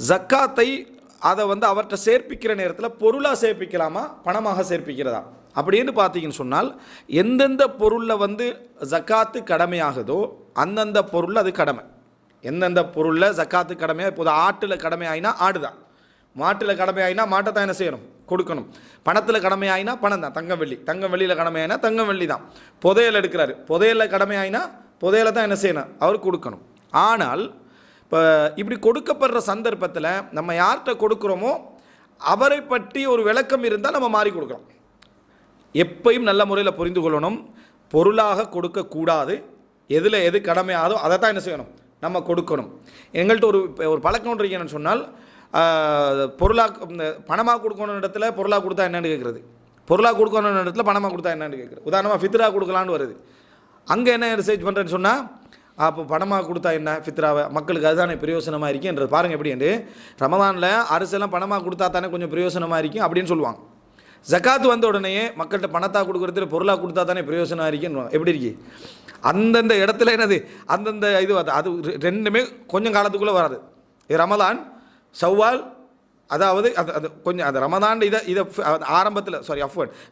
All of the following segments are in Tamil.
ஜக்காத்தை அதை அவர்கிட்ட சேர்ப்பிக்கிற நேரத்தில் பொருளாக சேர்ப்பிக்கலாமா பணமாக சேர்ப்பிக்கிறதா அப்படின்னு பார்த்தீங்கன்னு சொன்னால், எந்தெந்த பொருளில் ஜக்காத்து கடமையாகுதோ அந்தந்த பொருள் அது கடமை. எந்தெந்த பொருளில் ஜக்காத்து கடமையாக, இப்போது ஆட்டில் கடமை ஆகினா ஆடு தான், மாட்டில் கடமை ஆகினா மாட்டை தான் என்ன செய்யணும், கொடுக்கணும். பணத்தில் கடமை ஆகினா பணம் தான், தங்கம் வெள்ளி, தங்கம் வெள்ளியில் கடமை ஆகினா தங்கம் வெள்ளி தான். புதையல் எடுக்கிறாரு, புதையலில் கடமை ஆகினா புதையலை தான் என்ன செய்யணும், அவர் கொடுக்கணும். ஆனால் இப்போ இப்படி கொடுக்கப்படுற சந்தர்ப்பத்தில் நம்ம யார்கிட்ட கொடுக்குறோமோ அவரை பற்றி ஒரு விளக்கம் இருந்தால் நம்ம மாறி கொடுக்கலாம். எப்பையும் நல்ல முறையில் புரிந்து கொள்ளணும். பொருளாக கொடுக்கக்கூடாது. எதில் எது கடமையாதோ அதை தான் என்ன செய்யணும், நம்ம கொடுக்கணும். எங்கள்கிட்ட ஒரு பழக்கம் ஒன்று என்னன்னு சொன்னால், பொருளாக பணமாக கொடுக்கணும் இடத்துல பொருளாக கொடுத்தா என்னென்னு கேட்குறது, பொருளாக கொடுக்கணும் இடத்துல பணமாக கொடுத்தா என்னென்னு கேட்குறது. உதாரணமாக ஃபித்ரா கொடுக்கலான்னு வருது, அங்கே என்ன ரிசர்ச் பண்ணுறேன்னு சொன்னால், அப்போ பணமாக கொடுத்தா என்ன, ஃபித்ராவை மக்களுக்கு அதுதானே பிரயோசனமாக இருக்குன்றது. பாருங்கள் எப்படி என்று, ரமதானில் அரிசெல்லாம் பணமாக கொடுத்தா தானே கொஞ்சம் பிரயோசனமாக இருக்கும் அப்படின்னு சொல்லுவாங்க. ஜக்காத்து வந்த உடனேயே மக்கள்கிட்ட பணத்தாக கொடுக்குறதுல பொருளாக கொடுத்தா தானே பிரயோசனமாக இருக்குன்னு எப்படி இருக்கு. அந்தந்த இடத்துல என்னது, அந்தந்த இது அது ரெண்டுமே கொஞ்சம் காலத்துக்குள்ளே வராது. இது ரமதான், ஷவ்வால், அதாவது அது கொஞ்சம் அந்த ரமதான் இதை ஆரம்பத்தில்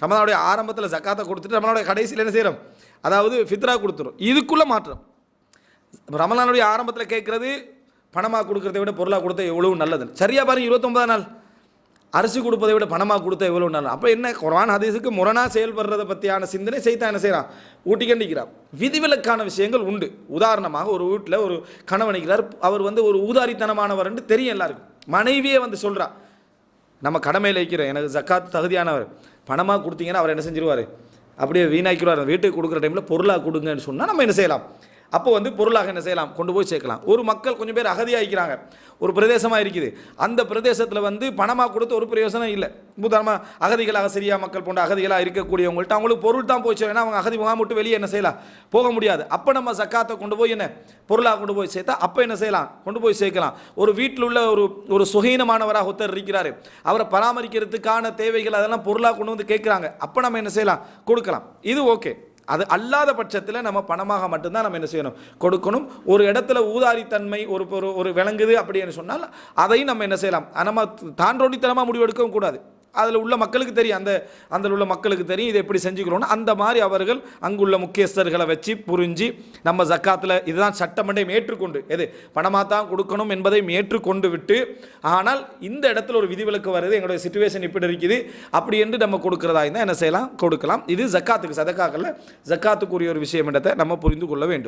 ரமதானுடைய ஆரம்பத்தில் ஜக்காத்தை கொடுத்துட்டு ரமதானுடைய கடைசியில் என்ன செய்கிறோம், அதாவது ஃபித்ரா கொடுத்துரும். இதுக்குள்ளே மாற்றம். ரமலானுடைய ஆரம்பத்தில் கேட்குறது பணமாக கொடுக்குறதை விட பொருளாக கொடுத்தா எவ்வளவு நல்லது. சரியாக பாருங்கள், 29 நாள் அரிசி கொடுப்பதை விட பணமாக கொடுத்தா எவ்வளோ நல்லது. அப்போ என்ன, குர்ஆன் ஹதீஸுக்கு முரணாக செயல்படுறதை பற்றியான சிந்தனை செய்தான் என்ன செய்கிறான், ஊட்டி கண்டிக்கிறான். விதிவிலக்கான விஷயங்கள் உண்டு. உதாரணமாக ஒரு வீட்டில் ஒரு கணவனிக்கிறார், அவர் ஒரு ஊதாரித்தனமானவர் என்று தெரியும் எல்லாருக்கும். மனைவியே சொல்கிறா, நம்ம கடமையில் வைக்கிறோம், எனக்கு ஜக்காத்து தகுதியானவர், பணமாக கொடுத்தீங்கன்னா அவர் என்ன செஞ்சிருவார், அப்படியே வீணாக்கிடுவார். வீட்டுக்கு கொடுக்குற டைமில் பொருளாக கொடுங்கன்னு சொன்னால் நம்ம என்ன செய்யலாம், அப்போ பொருளாக என்ன செய்யலாம், கொண்டு போய் சேர்க்கலாம். ஒரு மக்கள் கொஞ்சம் பேர் அகதியாகிக்கிறாங்க, ஒரு பிரதேசமாக இருக்குது, அந்த பிரதேசத்தில் பணமாக கொடுத்து ஒரு பிரயோசனம் இல்லை. உதாரணமாக அகதிகளாக, சிரியா மக்கள் போன்ற அகதிகளாக இருக்கக்கூடியவங்கள்ட்ட அவங்களுக்கு பொருள் தான் போய் சேரணும், அவங்க அகதி முகாம் விட்டு வெளியே என்ன செய்யலாம், போக முடியாது. அப்போ நம்ம ஜக்காத்தை கொண்டு போய் என்ன பொருளாக கொண்டு போய் சேர்த்தா அப்போ என்ன செய்யலாம், கொண்டு போய் சேர்க்கலாம். ஒரு வீட்டில் உள்ள ஒரு சுகீனமானவராக ஒருத்தர் இருக்கிறாரு, அவரை பராமரிக்கிறதுக்கான தேவைகள் அதெல்லாம் பொருளாக கொண்டு கேட்குறாங்க, அப்போ நம்ம என்ன செய்யலாம், கொடுக்கலாம். இது ஓகே. அது அல்லாத பட்சத்தில் நம்ம பணமாக மட்டும்தான் நம்ம என்ன செய்யணும், கொடுக்கணும். ஒரு இடத்துல ஊதாரித்தன்மை ஒரு விளங்குது அப்படின்னு சொன்னால் அதையும் நம்ம என்ன செய்யலாம், நம்ம தாண்டோடித்தனமாக முடிவெடுக்கவும் கூடாது. அதில் உள்ள மக்களுக்கு தெரியும், அந்த உள்ள மக்களுக்கு தெரியும் இதை எப்படி செஞ்சுக்கிறோன்னு. அந்த மாதிரி அவர்கள் அங்குள்ள முக்கியஸ்தர்களை வச்சு புரிஞ்சு நம்ம ஜக்காத்தில் இதுதான் சட்டமன்றையும் ஏற்றுக்கொண்டு, எது பணமாக தான் கொடுக்கணும் என்பதையும் ஏற்றுக்கொண்டு விட்டு, ஆனால் இந்த இடத்துல ஒரு விதிவிலக்கு வருது, எங்களுடைய சிச்சுவேஷன் இப்படி இருக்குது அப்படி என்று நம்ம கொடுக்குறதா இருந்தால் என்ன செய்யலாம், கொடுக்கலாம். இது ஜக்காத்துக்கு சதக்காக்களில் ஜக்காத்துக்குரிய ஒரு விஷயம் என்றதை நம்ம புரிந்து கொள்ள வேண்டும்.